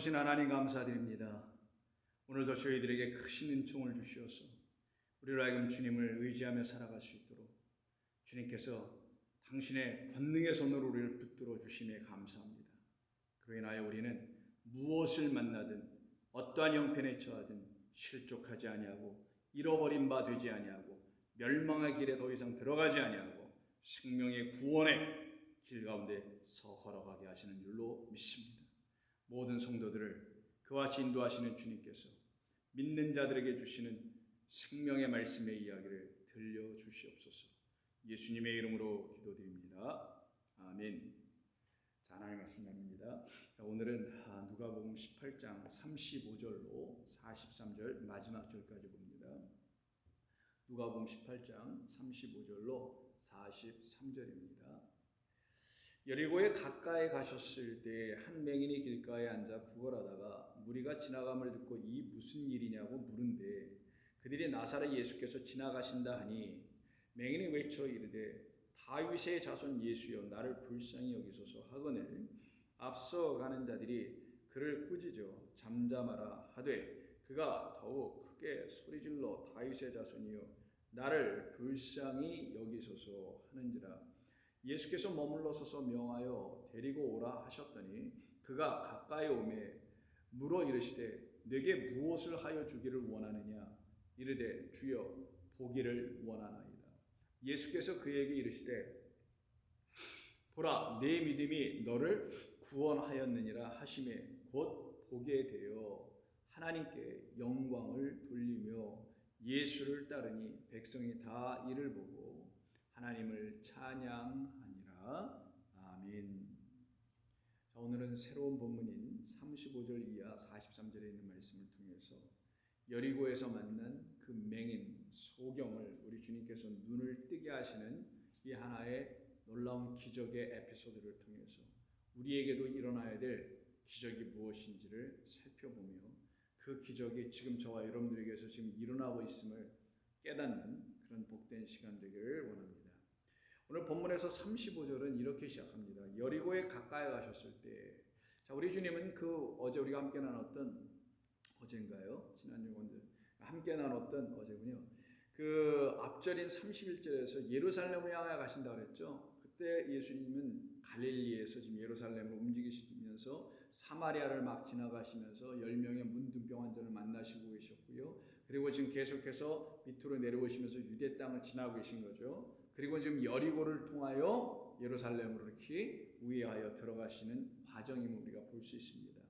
크신 하나님 감사드립니다. 오늘도 저희들에게 크신 은총을 주시어서 우리로 하여금 주님을 의지하며 살아갈 수 있도록 주님께서 당신의 권능의 손으로 우리를 붙들어 주심에 감사합니다. 그로 인하여 우리는 무엇을 만나든 어떠한 형편에 처하든 실족하지 아니하고 잃어버린 바 되지 아니하고 멸망의 길에 더 이상 들어가지 아니하고 생명의 구원의 길 가운데 서 걸어가게 하시는 줄로 믿습니다. 모든 성도들을 그와 같이 인도하시는 주님께서 믿는 자들에게 주시는 생명의 말씀의 이야기를 들려주시옵소서. 예수님의 이름으로 기도드립니다. 아멘. 자, 하나님의 말씀 나눕니다. 오늘은 누가복음 18장 35절로 43절 마지막 절까지 봅니다. 누가복음 18장 35절로 43절입니다. 여리고에 가까이 가셨을 때 한 맹인이 길가에 앉아 구걸하다가 무리가 지나감을 듣고 이 무슨 일이냐고 물은데 그들이 나사렛 예수께서 지나가신다 하니 맹인이 외쳐 이르되 다윗의 자손 예수여 나를 불쌍히 여기소서 하거늘 앞서 가는 자들이 그를 꾸짖어 잠잠하라 하되 그가 더욱 크게 소리질러 다윗의 자손이여 나를 불쌍히 여기소서 하는지라. 예수께서 머물러 서서 명하여 데리고 오라 하셨더니 그가 가까이 오매 물어 이르시되 내게 무엇을 하여 주기를 원하느냐 이르되 주여 보기를 원하나이다. 예수께서 그에게 이르시되 보라 내 믿음이 너를 구원하였느니라 하시매 곧 보게 되어 하나님께 영광을 돌리며 예수를 따르니 백성이 다 이를 보고 하나님을 찬양하니라. 아멘. 자, 오늘은 새로운 본문인 35절 이하 43절에 있는 말씀을 통해서 여리고에서 만난 그 맹인 소경을 우리 주님께서 눈을 뜨게 하시는 이 하나의 놀라운 기적의 에피소드를 통해서 우리에게도 일어나야 될 기적이 무엇인지를 살펴보며 그 기적이 지금 저와 여러분들에게서 지금 일어나고 있음을 깨닫는 그런 복된 시간 되기를 원합니다. 오늘 본문에서 35절은 이렇게 시작합니다. 여리고에 가까이 가셨을 때, 자, 우리 주님은 그 어제 우리가 함께 나눴던 어제인가요? 지난주 함께 나눴던 어제군요. 그 앞절인 31절에서 예루살렘을 향해 가신다 그랬죠. 그때 예수님은 갈릴리에서 지금 예루살렘을 움직이시면서 사마리아를 막 지나가시면서 10명의 문둥병 환자를 만나시고 계셨고요. 그리고 지금 계속해서 밑으로 내려오시면서 유대 땅을 지나고 계신 거죠. 그리고 지금 여리고를 통하여 예루살렘으로 이렇게 우회하여 들어가시는 과정임을 우리가 볼 수 있습니다.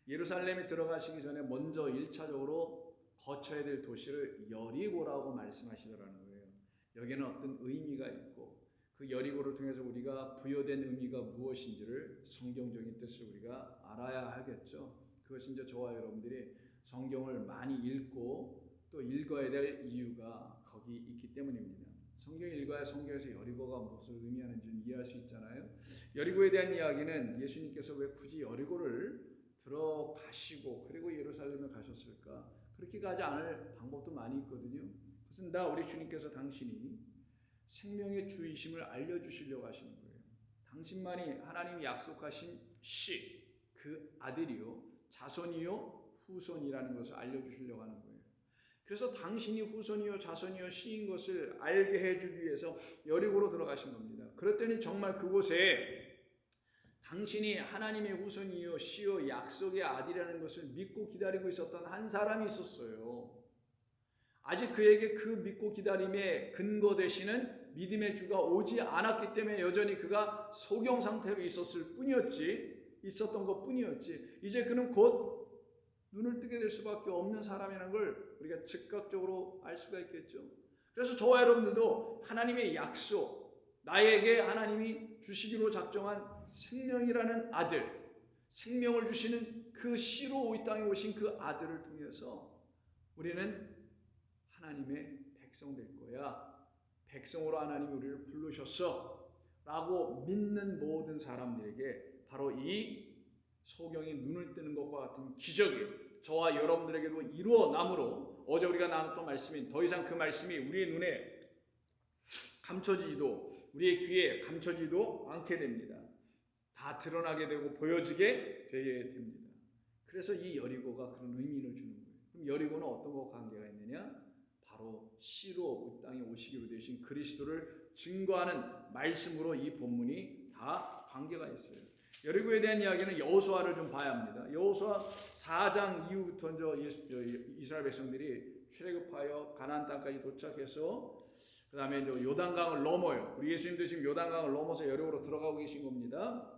예루살렘에 들어가시기 전에 먼저 1차적으로 거쳐야 될 도시를 여리고라고 말씀하시더라는 거예요. 여기는 어떤 의미가 있고 그 여리고를 통해서 우리가 부여된 의미가 무엇인지를 성경적인 뜻을 우리가 알아야 하겠죠. 그것이 이제 저와 여러분들이 성경을 많이 읽고 또 읽어야 될 이유가 거기 있기 때문입니다. 성경 읽어야 성경에서 여리고가 무엇을 의미하는지는 이해할 수 있잖아요. 여리고에 대한 이야기는 예수님께서 왜 굳이 여리고를 들어가시고 그리고 예루살렘에 가셨을까? 그렇게 가지 않을 방법도 많이 있거든요. 그것은 다 우리 주님께서 당신이 생명의 주이심을 알려주시려고 하시는 거예요. 당신만이 하나님이 약속하신 씨, 그 아들이요, 자손이요, 후손이라는 것을 알려주시려고 하는 거예요. 그래서 당신이 후손이요, 자손이요, 씨인 것을 알게 해주기 위해서 여리고로 들어가신 겁니다. 그랬더니 정말 그곳에 당신이 하나님의 후손이요 씨요 약속의 아들이라는 것을 믿고 기다리고 있었던 한 사람이 있었어요. 아직 그에게 그 믿고 기다림의 근거 되시는 믿음의 주가 오지 않았기 때문에 여전히 그가 소경 상태로 있었던 것 뿐이었지. 이제 그는 곧 눈을 뜨게 될 수밖에 없는 사람이라는 걸 우리가 즉각적으로 알 수가 있겠죠. 그래서 저와 여러분들도 하나님의 약속, 나에게 하나님이 주시기로 작정한 생명이라는 아들, 생명을 주시는 그 씨로 이 땅에 오신 그 아들을 통해서 우리는 하나님의 백성 될 거야. 백성으로 하나님이 우리를 부르셨어 라고 믿는 모든 사람들에게 바로 이 소경이 눈을 뜨는 것과 같은 기적이 저와 여러분들에게도 이루어나므로 어제 우리가 나눴던 말씀인 더 이상 그 말씀이 우리의 눈에 감춰지지도 우리의 귀에 감춰지지도 않게 됩니다. 다 드러나게 되고 보여지게 되게 됩니다. 그래서 이 여리고가 그런 의미를 주는 거예요. 그럼 여리고는 어떤 것과 관계가 있느냐? 바로 씨로 이 땅에 오시기로 되신 그리스도를 증거하는 말씀으로 이 본문이 다 관계가 있어요. 여리고에 대한 이야기는 여호수아를 좀 봐야 합니다. 여호수아 4장 이후부터 이스라엘 백성들이 출애굽하여 가나안 땅까지 도착해서 그 다음에 요단강을 넘어요. 우리 예수님도 지금 요단강을 넘어서 여리고로 들어가고 계신 겁니다.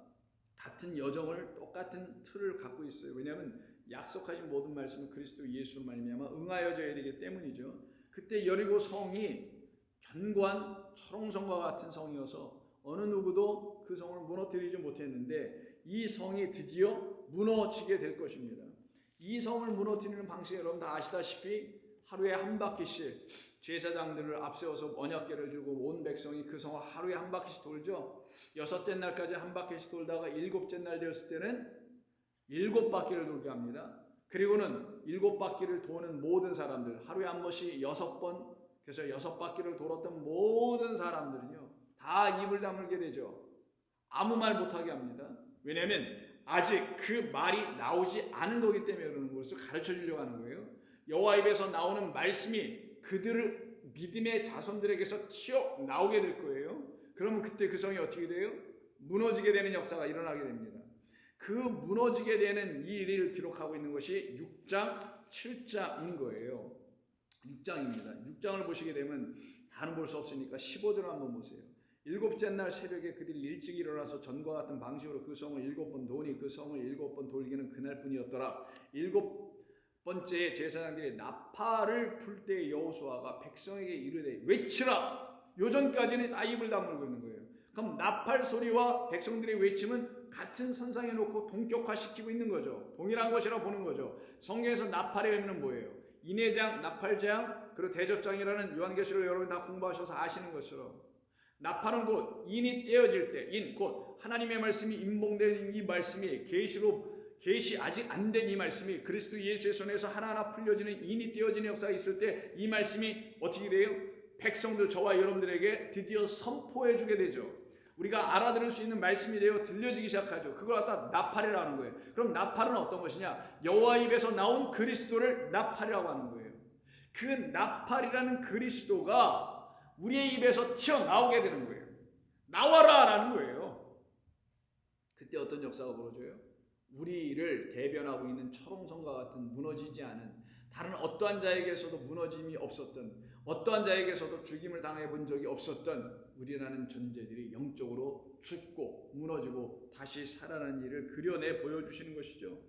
같은 여정을 똑같은 틀을 갖고 있어요. 왜냐하면 약속하신 모든 말씀은 그리스도 예수로 말미암아 응하여져야 되기 때문이죠. 그때 여리고 성이 견고한 철옹성과 같은 성이어서 어느 누구도 그 성을 무너뜨리지 못했는데 이 성이 드디어 무너지게 될 것입니다. 이 성을 무너뜨리는 방식이 여러분 다 아시다시피 하루에 한 바퀴씩 제사장들을 앞세워서 언약궤를 들고 온 백성이 그 성을 하루에 한 바퀴씩 돌죠. 6째 날까지 한 바퀴씩 돌다가 7째 날 되었을 때는 7바퀴를 돌게 합니다. 그리고는 7바퀴를 도는 모든 사람들, 하루에 한 번씩 6번, 그래서 6바퀴를 돌았던 모든 사람들은요 다 입을 다물게 되죠. 아무 말 못하게 합니다. 왜냐하면 아직 그 말이 나오지 않은 거기 때문에 그러는 것을 가르쳐 주려고 하는 거예요. 여호와 입에서 나오는 말씀이 그들을 믿음의 자손들에게서 튀어나오게 될 거예요. 그러면 그때 그 성이 어떻게 돼요? 무너지게 되는 역사가 일어나게 됩니다. 그 무너지게 되는 이 일을 기록하고 있는 것이 6장, 7장인 거예요. 6장입니다. 6장을 보시게 되면 다는 볼 수 없으니까 15절 한번 보세요. 7째 날 새벽에 그들이 일찍 일어나서 전과 같은 방식으로 그 성을 7번 도니 그 성을 7번 돌기는 그날뿐이었더라. 7번째 제사장들이 나팔을 불 때 여호수아가 백성에게 이르되 외치라. 요전까지는 다 입을 다물고 있는 거예요. 그럼 나팔 소리와 백성들의 외침은 같은 선상에 놓고 동격화시키고 있는 거죠. 동일한 것이라고 보는 거죠. 성경에서 나팔의 의미는 뭐예요? 인회장, 나팔장, 그리고 대접장이라는 요한계시록 여러분 다 공부하셔서 아시는 것처럼 나팔은 곧 인이 떼어질 때, 곧 하나님의 말씀이 임봉된 이 말씀이 계시 아직 안 된 이 말씀이 그리스도 예수의 손에서 하나하나 풀려지는 인이 떼어지는 역사가 있을 때 이 말씀이 어떻게 돼요? 백성들 저와 여러분들에게 드디어 선포해 주게 되죠. 우리가 알아들을 수 있는 말씀이 되어 들려지기 시작하죠. 그걸 갖다 나팔이라는 거예요. 그럼 나팔은 어떤 것이냐? 여호와 입에서 나온 그리스도를 나팔이라고 하는 거예요. 그 나팔이라는 그리스도가 우리의 입에서 튀어나오게 되는 거예요. 나와라 라는 거예요. 그때 어떤 역사가 벌어져요? 우리를 대변하고 있는 철옹성과 같은 무너지지 않은 다른 어떠한 자에게서도 무너짐이 없었던 어떠한 자에게서도 죽임을 당해 본 적이 없었던 우리라는 존재들이 영적으로 죽고 무너지고 다시 살아나는 일을 그려내 보여주시는 것이죠.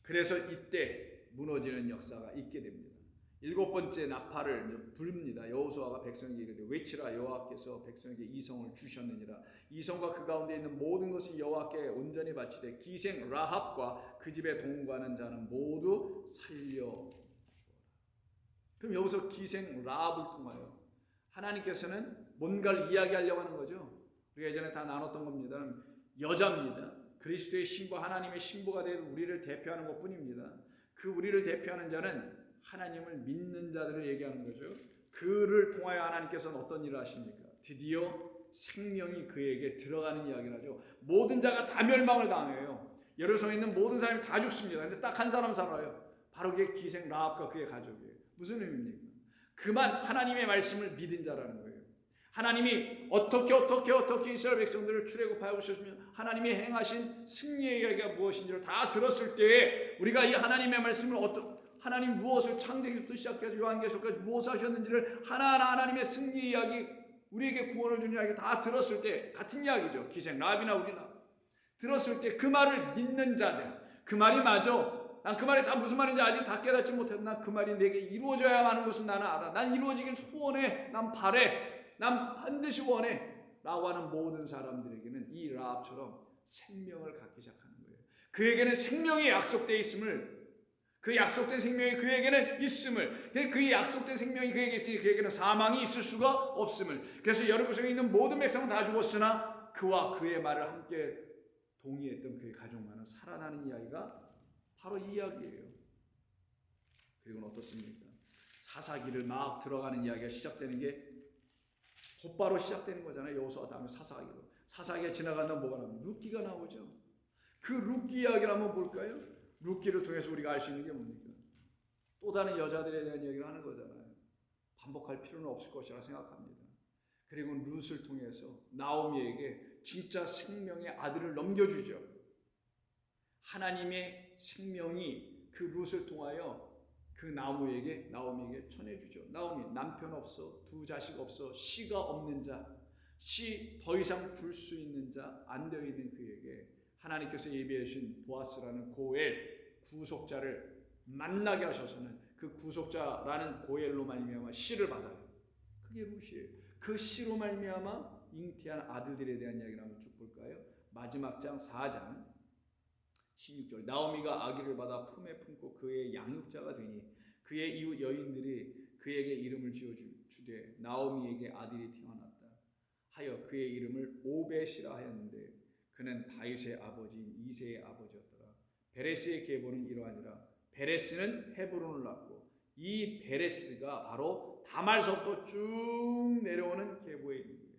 그래서 이때 무너지는 역사가 있게 됩니다. 7번째 나팔을 부릅니다. 여호수아가 백성에게 이르되 외치라. 여호와께서 백성에게 이 성을 주셨느니라. 이 성과 그 가운데 있는 모든 것을 여호와께 온전히 바치되 기생 라합과 그 집에 동거하는 자는 모두 살려 주어라. 그럼 여기서 기생 라합을 통하여 하나님께서는 뭔가를 이야기하려고 하는 거죠. 우리가 예전에 다 나눴던 겁니다. 여자입니다. 그리스도의 신부, 하나님의 신부가 되어 우리를 대표하는 것뿐입니다. 그 우리를 대표하는 자는 하나님을 믿는 자들을 얘기하는 거죠. 그를 통하여 하나님께서는 어떤 일을 하십니까? 드디어 생명이 그에게 들어가는 이야기를 하죠. 모든 자가 다 멸망을 당해요. 예루살렘에 있는 모든 사람이 다 죽습니다. 근데 딱 한 사람 살아요. 바로 그게 기생 라합과 그의 가족이에요. 무슨 의미입니까? 그만 하나님의 말씀을 믿은 자라는 거예요. 하나님이 어떻게 이스라엘 백성들을 출애굽하여 오셨으면 하나님이 행하신 승리의 이야기가 무엇인지를 다 들었을 때 우리가 이 하나님의 말씀을 하나님 무엇을 창세기부터 시작해서 요한계시록까지 무엇을 하셨는지를 하나하나 하나님의 승리 이야기 우리에게 구원을 주는 이야기 다 들었을 때 같은 이야기죠. 기생 라합이나 우리나 들었을 때 그 말을 믿는 자들 그 말이 맞아. 난 그 말이 다 무슨 말인지 아직 다 깨닫지 못해도 난 그 말이 내게 이루어져야 하는 것은 나는 알아. 난 이루어지길 소원해. 난 바래. 난 반드시 원해. 라고 하는 모든 사람들에게는 이 라합처럼 생명을 갖기 시작하는 거예요. 그에게는 생명이 약속되어 있음을 그 약속된 생명이 그에게는 있음을 그 약속된 생명이 그에게 있으니 그에게는 사망이 있을 수가 없음을 그래서 여리고성에 있는 모든 백성은 다 죽었으나 그와 그의 말을 함께 동의했던 그의 가족만은 살아나는 이야기가 바로 이 이야기예요. 그리고는 어떻습니까? 사사기를 막 들어가는 이야기가 시작되는 게 곧바로 시작되는 거잖아요. 여호수아 다음에 사사기로. 사사기가 지나간다면 뭐가 나옵니까? 룻기가 나오죠. 그 룻기 이야기를 한번 볼까요? 룻기를 통해서 우리가 알 수 있는 게 뭡니까? 또 다른 여자들에 대한 얘기를 하는 거잖아요. 반복할 필요는 없을 것이라 생각합니다. 그리고 룻을 통해서 나오미에게 진짜 생명의 아들을 넘겨주죠. 하나님의 생명이 그 룻을 통하여 그 나오미에게 전해주죠. 나오미, 남편 없어, 두 자식 없어, 씨가 없는 자, 씨 더 이상 줄 수 있는 자 안 되어 있는 그에게 하나님께서 예비해 주신 보아스라는 고엘 구속자를 만나게 하셔서는 그 구속자라는 고엘로 말미암아 씨를 받아요. 그게 룻이에요. 그 씨로 말미암아 잉태한 아들들에 대한 이야기를 한번 쭉 볼까요? 마지막 장 4장 16절. 나오미가 아기를 받아 품에 품고 그의 양육자가 되니 그의 이웃 여인들이 그에게 이름을 지어주되 나오미에게 아들이 태어났다 하여 그의 이름을 오벳이라 하였는데 그는 다윗의 아버지인 이새의 아버지였더라. 베레스의 계보는 이러하니라. 베레스는 헤브론을 낳고 이 베레스가 바로 다말서부터 쭉 내려오는 계보에 있는 거예요.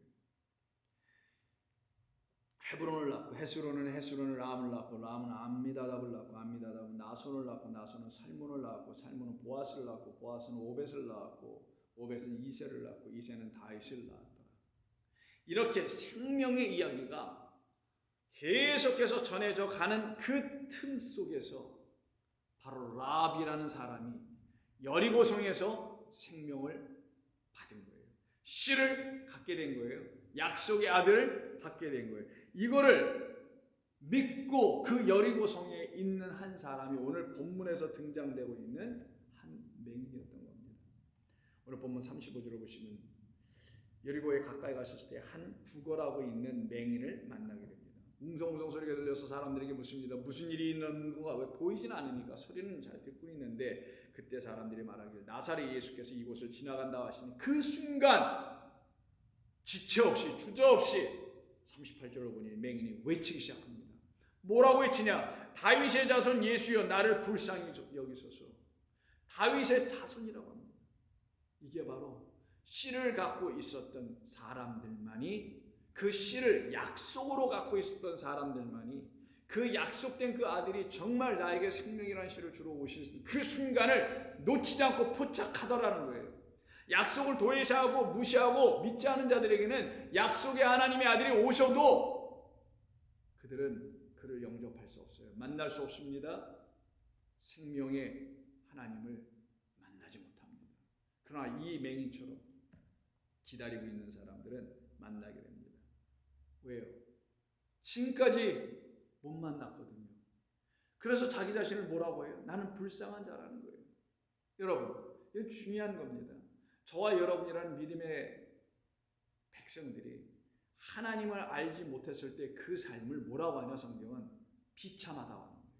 헤브론을 낳고 헤스론을 람을 낳고 람은 암미다답을 낳고 암미다답은 나손을 낳고 나손은 살몬을 낳고 살몬은 보아스를 낳고 보아스는 오벳을 낳고 오벳은 이새를 낳고 이새는 다윗을 낳았더라. 이렇게 생명의 이야기가 계속해서 전해져 가는 그 틈 속에서 바로 라합이라는 사람이 여리고성에서 생명을 받은 거예요. 씨를 갖게 된 거예요. 약속의 아들을 갖게 된 거예요. 이거를 믿고 그 여리고성에 있는 한 사람이 오늘 본문에서 등장되고 있는 한 맹인이었던 겁니다. 오늘 본문 35절을 보시면 여리고에 가까이 가셨을 때 한 구걸하고 있는 맹인을 만나게 됩니다. 웅성웅성 소리가 들려서 사람들에게 묻습니다. 무슨 일이 있는 건가? 왜 보이진 않으니까 소리는 잘 듣고 있는데 그때 사람들이 말하기를 나사렛 예수께서 이곳을 지나간다 하시니 그 순간 지체 없이 주저없이 38절을 보니 맹인이 외치기 시작합니다. 뭐라고 외치냐? 다윗의 자손 예수여 나를 불쌍히 여기소서. 다윗의 자손이라고 합니다. 이게 바로 씨를 갖고 있었던 사람들만이 그 씨를 약속으로 갖고 있었던 사람들만이 그 약속된 그 아들이 정말 나에게 생명이라는 씨를 주러 오신 그 순간을 놓치지 않고 포착하더라는 거예요. 약속을 도외시하고 무시하고 믿지 않은 자들에게는 약속의 하나님의 아들이 오셔도 그들은 그를 영접할 수 없어요. 만날 수 없습니다. 생명의 하나님을 만나지 못합니다. 그러나 이 맹인처럼 기다리고 있는 사람들은 만나게 됩니다. 왜요? 지금까지 못 만났거든요. 그래서 자기 자신을 뭐라고 해요? 나는 불쌍한 자라는 거예요. 여러분, 이건 중요한 겁니다. 저와 여러분이라는 믿음의 백성들이 하나님을 알지 못했을 때 그 삶을 뭐라고 하냐? 성경은 비참하다고 하는 거예요.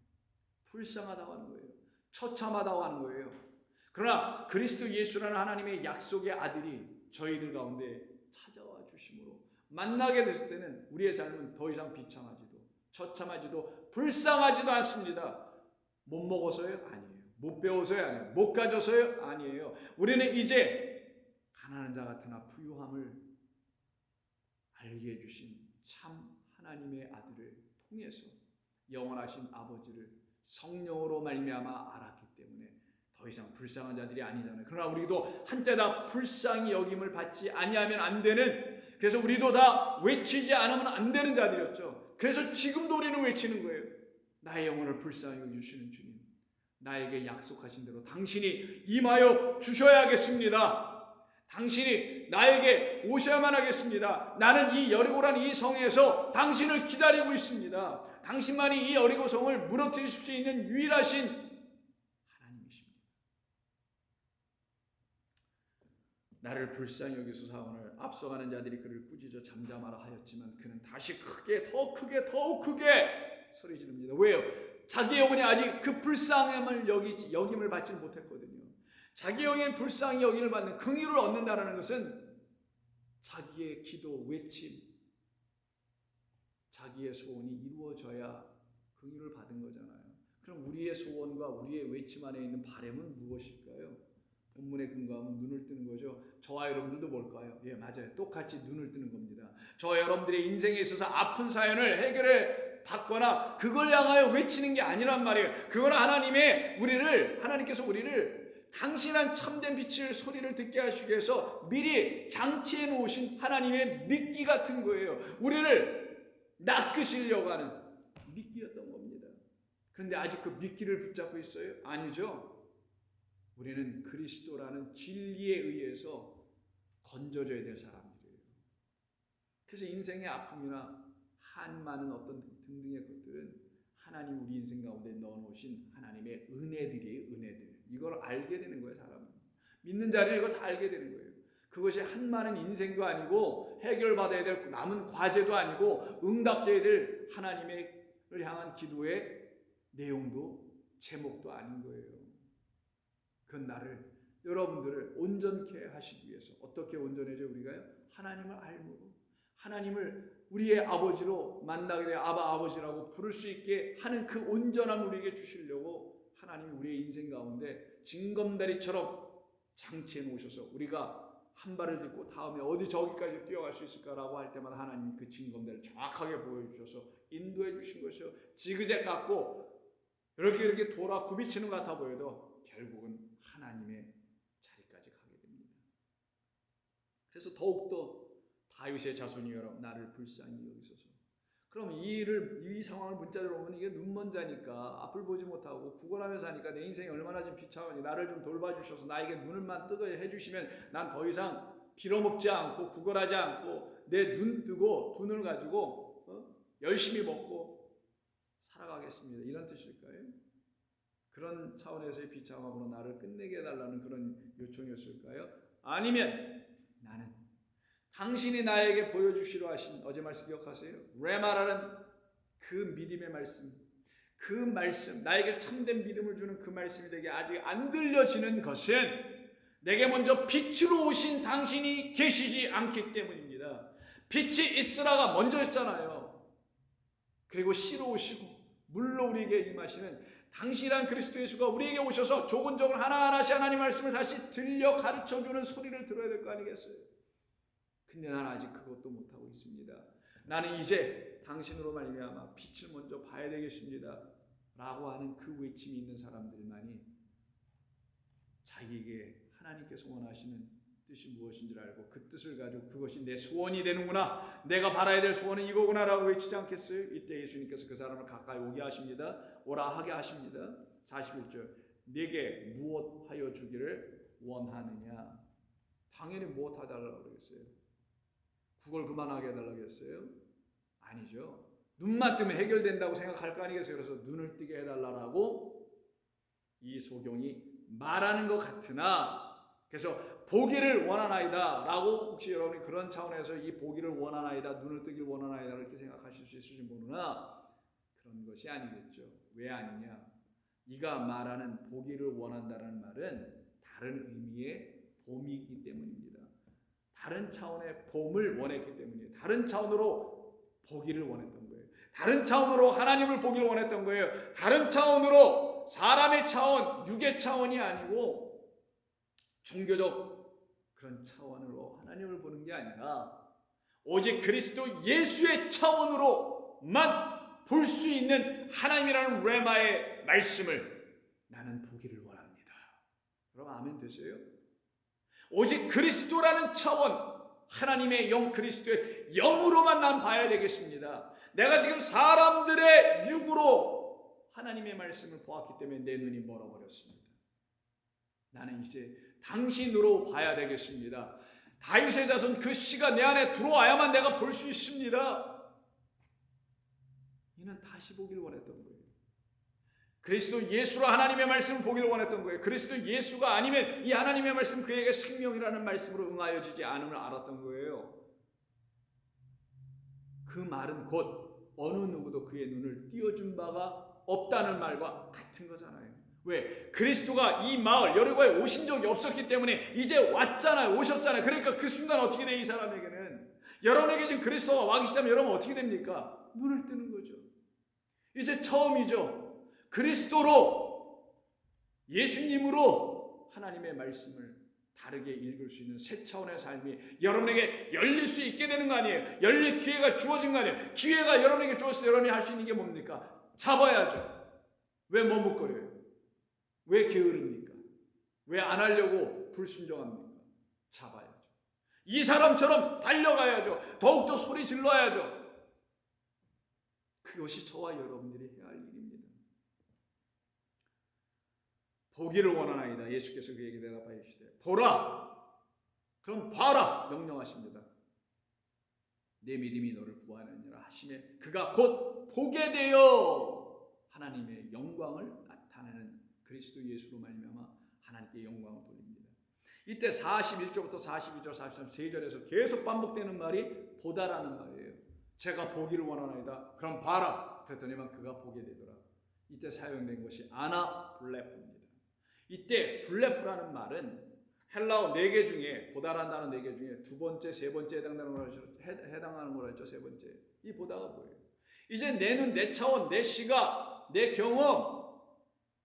불쌍하다고 하는 거예요. 처참하다고 하는 거예요. 그러나 그리스도 예수라는 하나님의 약속의 아들이 저희들 가운데 찾아와 주심으로 만나게 됐을 때는 우리의 삶은 더 이상 비참하지도 처참하지도 불쌍하지도 않습니다. 못 먹어서요? 아니에요. 못 배워서요? 아니에요. 못 가져서요? 아니에요. 우리는 이제 가난한 자 같으나 부유함을 알게 해주신 참 하나님의 아들을 통해서 영원하신 아버지를 성령으로 말미암아 알았기 때문에 더 이상 불쌍한 자들이 아니잖아요. 그러나 우리도 한때 다 불쌍히 여김을 받지 아니하면 안 되는, 그래서 우리도 다 외치지 않으면 안 되는 자들이었죠. 그래서 지금도 우리는 외치는 거예요. 나의 영혼을 불쌍히 여겨주시는 주님, 나에게 약속하신 대로 당신이 임하여 주셔야겠습니다. 당신이 나에게 오셔야만 하겠습니다. 나는 이 여리고란 이 성에서 당신을 기다리고 있습니다. 당신만이 이 여리고 성을 무너뜨릴 수 있는 유일하신 하나님이십니다. 나를 불쌍히 여기소서 사원을 앞서가는 자들이 그를 꾸짖어 잠잠하라 하였지만 그는 다시 크게 더욱 크게 소리 지릅니다. 왜요? 자기 영혼이 아직 그 불쌍함을 여김을 받지 못했거든요. 자기 영혼이 불쌍히 여김을 받는 긍휼을 얻는다는 것은 자기의 기도, 외침, 자기의 소원이 이루어져야 긍휼을 받은 거잖아요. 그럼 우리의 소원과 우리의 외침 안에 있는 바람은 무엇일까요? 본문에 근거하면 눈을 뜨는 거죠. 저와 여러분들도 뭘까요? 예, 맞아요. 똑같이 눈을 뜨는 겁니다. 저와 여러분들의 인생에 있어서 아픈 사연을 해결해 받거나 그걸 향하여 외치는 게 아니란 말이에요. 그건 하나님께서 우리를 당신한 참된 빛을 소리를 듣게 하시기 위해서 미리 장치해 놓으신 하나님의 미끼 같은 거예요. 우리를 낚으시려고 하는 미끼였던 겁니다. 그런데 아직 그 미끼를 붙잡고 있어요? 아니죠. 우리는 그리스도라는 진리에 의해서 건져져야 될 사람들이에요. 그래서 인생의 아픔이나 한많은 어떤 등등의 것들은 하나님 우리 인생 가운데 넣어놓으신 하나님의 은혜들이에요. 은혜들. 이걸 알게 되는 거예요. 사람은. 믿는 자리를 이걸 다 알게 되는 거예요. 그것이 한많은 인생도 아니고 해결받아야 될 남은 과제도 아니고 응답돼야 될 하나님을 향한 기도의 내용도 제목도 아닌 거예요. 그건 여러분들을 온전케 하시기 위해서 어떻게 온전해져 우리가요? 하나님을 알므로 하나님을 우리의 아버지로 만나게 돼 아버지라고 부를 수 있게 하는 그 온전함을 우리에게 주시려고 하나님이 우리의 인생 가운데 징검다리처럼 장치해 놓으셔서 우리가 한 발을 딛고 다음에 어디 저기까지 뛰어갈 수 있을까라고 할 때마다 하나님이 그 징검다리를 정확하게 보여주셔서 인도해 주신 것이요. 지그재 같고 이렇게 돌아 굽이치는 것 같아 보여도 결국은 하나님의 자리까지 가게 됩니다. 그래서 더욱더 다윗의 자손이여 나를 불쌍히 여기소서. 그럼 이 상황을 문자로 보면 이게 눈먼 자니까 앞을 보지 못하고 구걸하며 사니까 내 인생이 얼마나 좀 비참하니 나를 좀 돌봐주셔서 나에게 눈을만 뜨게 해주시면 난 더 이상 빌어먹지 않고 구걸하지 않고 내 눈 뜨고 돈을 가지고 열심히 먹고 살아가겠습니다. 이런 뜻일까요? 그런 차원에서의 비참함으로 나를 끝내게 해달라는 그런 요청이었을까요? 아니면 나는 당신이 나에게 보여주시려 하신 어제 말씀 기억하세요? 레마라는 그 믿음의 말씀, 그 말씀, 나에게 참된 믿음을 주는 그 말씀이 내게 아직 안 들려지는 것은 내게 먼저 빛으로 오신 당신이 계시지 않기 때문입니다. 빛이 있으라가 먼저였잖아요. 그리고 씨로 오시고 물로 우리에게 임하시는 당신이란 그리스도 예수가 우리에게 오셔서 조근조근 하나하나씩 하나님 말씀을 다시 들려 가르쳐주는 소리를 들어야 될 거 아니겠어요? 근데 나는 아직 그것도 못하고 있습니다. 나는 이제 당신으로 말미암아 빛을 먼저 봐야 되겠습니다. 라고 하는 그 외침이 있는 사람들만이 자기에게 하나님께서 원하시는 뜻이 무엇인지를 알고 그 뜻을 가지고 그것이 내 소원이 되는구나. 내가 바라야 될 소원은 이거구나 라고 외치지 않겠어요? 이때 예수님께서 그 사람을 가까이 오게 하십니다. 오라 하게 하십니다. 41절 내게 무엇하여 주기를 원하느냐. 당연히 무엇 하달라고 그러겠어요? 그걸 그만하게 해달라고 했어요? 아니죠. 눈만 뜨면 해결된다고 생각할 거 아니겠어요? 그래서 눈을 뜨게 해달라고 이 소경이 말하는 것 같으나 그래서 보기를 원하나이다 라고 혹시 여러분이 그런 차원에서 이 보기를 원하나이다 눈을 뜨길 원하나이다 이렇게 생각하실 수 있을지 모르나 그런 것이 아니겠죠. 왜 아니냐? 이가 말하는 보기를 원한다는 말은 다른 의미의 봄이기 때문입니다. 다른 차원의 봄을 원했기 때문이에요. 다른 차원으로 보기를 원했던 거예요. 다른 차원으로 하나님을 보기를 원했던 거예요. 다른 차원으로 사람의 차원, 육의 차원이 아니고 종교적 그런 차원으로 하나님을 보는 게 아니라 오직 그리스도 예수의 차원으로만 볼 수 있는 하나님이라는 레마의 말씀을 나는 보기를 원합니다. 그럼 아멘 되세요? 오직 그리스도라는 차원, 하나님의 영 그리스도의 영으로만 난 봐야 되겠습니다. 내가 지금 사람들의 육으로 하나님의 말씀을 보았기 때문에 내 눈이 멀어버렸습니다. 나는 이제 당신으로 봐야 되겠습니다. 다윗의 자손 그 씨가 내 안에 들어와야만 내가 볼 수 있습니다. 이는 다시 보기를 원했던 거예요. 그리스도 예수로 하나님의 말씀을 보기를 원했던 거예요. 그리스도 예수가 아니면 이 하나님의 말씀 그에게 생명이라는 말씀으로 응하여지지 않음을 알았던 거예요. 그 말은 곧 어느 누구도 그의 눈을 띄워준 바가 없다는 말과 같은 거잖아요. 왜? 그리스도가 이 마을 여리고에 오신 적이 없었기 때문에 이제 왔잖아요. 오셨잖아요. 그러니까 그 순간 어떻게 돼? 이 사람에게는 여러분에게 지금 그리스도가 와 계시다면 여러분 어떻게 됩니까? 눈을 뜨는 거죠. 이제 처음이죠. 그리스도로 예수님으로 하나님의 말씀을 다르게 읽을 수 있는 새 차원의 삶이 여러분에게 열릴 수 있게 되는 거 아니에요? 열릴 기회가 주어진 거 아니에요? 기회가 여러분에게 주어서 여러분이 할 수 있는 게 뭡니까? 잡아야죠. 왜 머뭇거려요? 왜 게으릅니까? 왜 안 하려고 불순종합니까? 잡아야죠. 이 사람처럼 달려가야죠. 더욱더 소리 질러야죠. 그것이 저와 여러분들이 해야 할 일입니다. 보기를 원하나이다. 예수께서 그에게 대답하시되 보라. 그럼 봐라. 명령하십니다. 내 믿음이 너를 구하느니라 하시매 그가 곧 보게 되어 하나님의 영광을 나타내는 그리스도 예수로 말미암아 하나님께 영광을 돌립니다. 이때 41절부터 42절, 43, 3절에서 계속 반복되는 말이 보다라는 말이에요. 제가 보기를 원하나이다. 그럼 봐라. 그랬더니만 그가 보게 되더라. 이때 사용된 것이 아나블레포입니다. 이때 블레포라는 말은 헬라어 4개 중에 보다라는 단어 4개 중에 두 번째, 세 번째 해당하는 거라죠. 세 번째. 이 보다가 뭐예요? 이제 내 눈, 내 차원, 내 시각, 내 경험,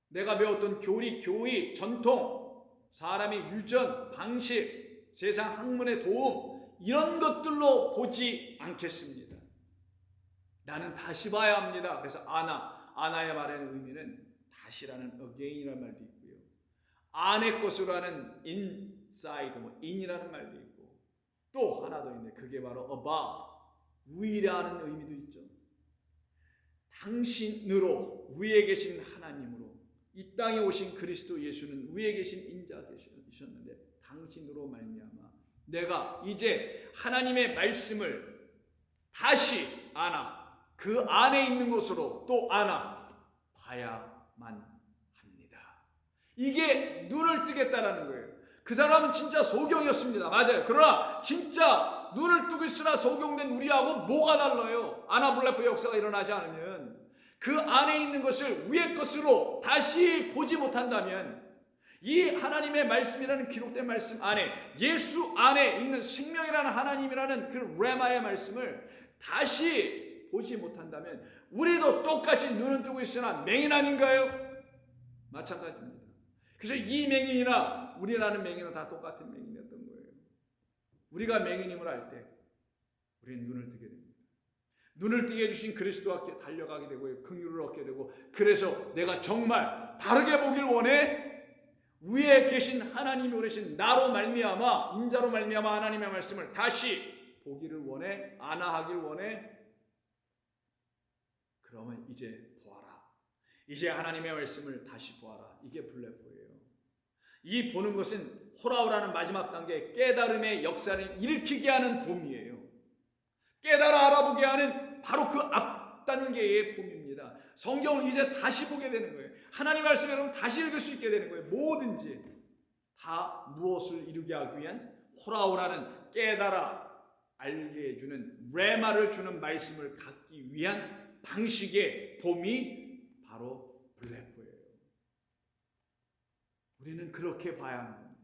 내가 배웠던 교리, 교의, 전통, 사람의 유전, 방식, 세상 학문의 도움 이런 것들로 보지 않겠습니다. 나는 다시 봐야 합니다. 그래서 아나의 말의 의미는 다시라는 again이라는 말도 있고요. 안의 것으로 하는 inside, in이라는 말도 있고 또 하나 더 있는데 그게 바로 above, 위라는 의미도 있죠. 당신으로 위에 계신 하나님으로 이 땅에 오신 그리스도 예수는 위에 계신 인자이셨는데 당신으로 말미암아 내가 이제 하나님의 말씀을 다시 그 안에 있는 것으로 또 봐야만 합니다. 이게 눈을 뜨겠다라는 거예요. 그 사람은 진짜 소경이었습니다. 맞아요. 그러나 진짜 눈을 뜨고 있으나 소경된 우리하고 뭐가 달라요? 아나블레포 역사가 일어나지 않으면 그 안에 있는 것을 위의 것으로 다시 보지 못한다면 이 하나님의 말씀이라는 기록된 말씀 안에 예수 안에 있는 생명이라는 하나님이라는 그 레마의 말씀을 다시 보지 못한다면 우리도 똑같이 눈은 뜨고 있으나 맹인 아닌가요? 마찬가지입니다. 그래서 이 맹인이나 우리라는 맹인은 다 똑같은 맹인이었던 거예요. 우리가 맹인임을 알 때 우리는 눈을 뜨게 됩니다. 눈을 뜨게 해주신 그리스도와 함께 달려가게 되고 긍휼을 얻게 되고 그래서 내가 정말 다르게 보길 원해. 위에 계신 하나님이 오르신 나로 말미암아 인자로 말미암아 하나님의 말씀을 다시 보기를 원해. 안아하길 원해. 그러면 이제 보아라. 이제 하나님의 말씀을 다시 보아라. 이게 블레포예요. 이 보는 것은 호라오라는 마지막 단계의 깨달음의 역사를 일으키게 하는 봄이에요. 깨달아 알아보게 하는 바로 그 앞 단계의 봄입니다. 성경을 이제 다시 보게 되는 거예요. 하나님 말씀을 여러분 다시 읽을 수 있게 되는 거예요. 뭐든지 다 무엇을 이루게 하기 위한 호라오라는 깨달아 알게 해주는 레마를 주는 말씀을 갖기 위한 방식의 봄이 바로 블레포예요. 우리는 그렇게 봐야 하는 겁니다.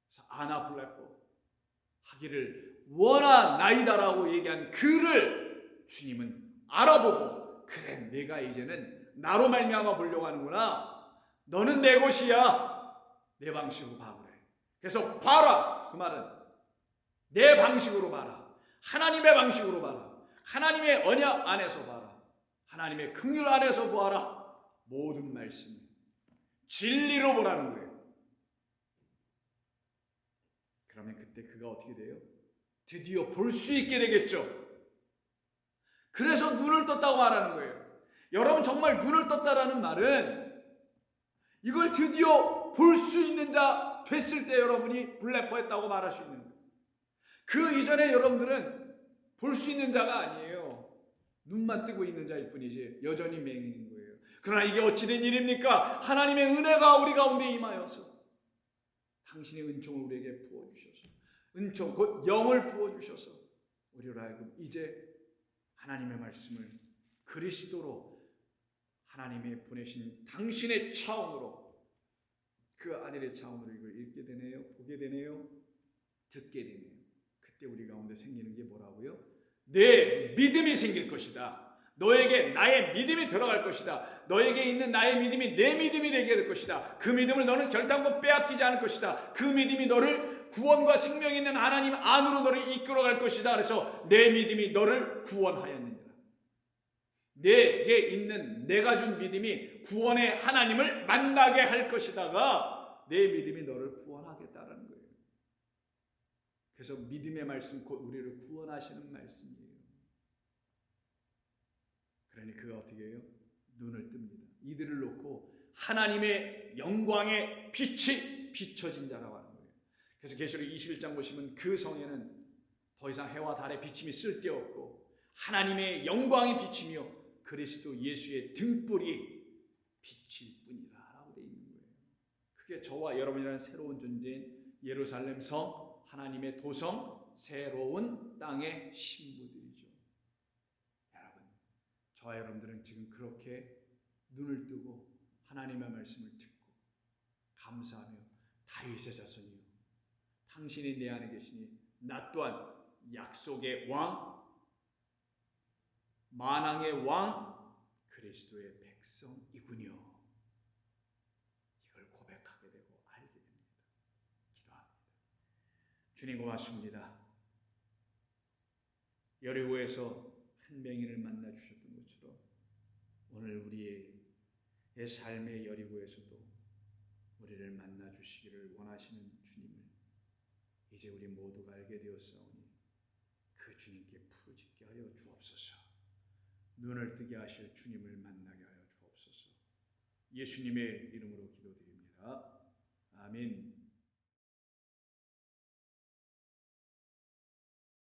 그래서 아나블레포 하기를 원하나이다라고 얘기한 그를 주님은 알아보고 그래 내가 이제는 나로 말미암아 보려고 하는구나. 너는 내 것이야. 내 방식으로 봐 그래. 그래서 봐라. 그 말은 내 방식으로 봐라. 하나님의 방식으로 봐라. 하나님의 언약 안에서 봐라. 하나님의 긍휼 안에서 보아라. 모든 말씀 진리로 보라는 거예요. 그러면 그때 그가 어떻게 돼요? 드디어 볼 수 있게 되겠죠. 그래서 눈을 떴다고 말하는 거예요. 여러분 정말 눈을 떴다라는 말은 이걸 드디어 볼 수 있는 자 됐을 때 여러분이 블레포했다고 말할 수 있는 거예요. 그 이전에 여러분들은 볼 수 있는 자가 아니에요. 눈만 뜨고 있는 자일 뿐이지 여전히 맹인인 거예요. 그러나 이게 어찌된 일입니까? 하나님의 은혜가 우리 가운데 임하여서 당신의 은총을 우리에게 부어주셔서 은총 곧 영을 부어주셔서 우리로 하여금 이제 하나님의 말씀을 그리스도로 하나님이 보내신 당신의 차원으로 그 아들의 차원으로 이걸 읽게 되네요. 보게 되네요. 듣게 되네요. 그때 우리 가운데 생기는 게 뭐라고요? 내 믿음이 생길 것이다. 너에게 나의 믿음이 들어갈 것이다. 너에게 있는 나의 믿음이 내 믿음이 되게 될 것이다. 그 믿음을 너는 결단코 빼앗기지 않을 것이다. 그 믿음이 너를 구원과 생명이 있는 하나님 안으로 너를 이끌어갈 것이다. 그래서 내 믿음이 너를 구원하였느니라. 내게 있는 내가 준 믿음이 구원의 하나님을 만나게 할 것이다가 내 믿음이 너를 구원하겠다라는 거예요. 그래서 믿음의 말씀 곧 우리를 구원하시는 말씀이에요. 그러니 그가 어떻게 해요? 눈을 뜹니다. 이들을 놓고 하나님의 영광의 빛이 비춰진 자라고 하는 거예요. 그래서 계시록 21장 보시면 그 성에는 더 이상 해와 달의 비침이 쓸데없고 하나님의 영광이 비치며 그리스도 예수의 등불이 비칠 뿐이라 라고 되어 있는 거예요. 그게 저와 여러분이라는 새로운 존재인 예루살렘 성, 하나님의 도성, 새로운 땅의 신부들이죠. 여러분, 저와 여러분들은 지금 그렇게 눈을 뜨고 하나님의 말씀을 듣고 감사하며 다윗의 자손이요 당신이 내 안에 계시니 나 또한 약속의 왕, 만왕의 왕, 그리스도의 백성이군요. 이걸 고백하게 되고 알게 됩니다. 기도합니다. 주님 고맙습니다. 여리고에서 한 맹인을 만나 주셨던 것처럼 오늘 우리의 삶의 여리고에서도 우리를 만나 주시기를 원하시는 주님을 이제 우리 모두가 알게 되었사오니 그 주님께 부르짖게 하여 주옵소서. 눈을 뜨게 하실 주님을 만나게 하여 주옵소서. 예수님의 이름으로 기도드립니다. 아멘.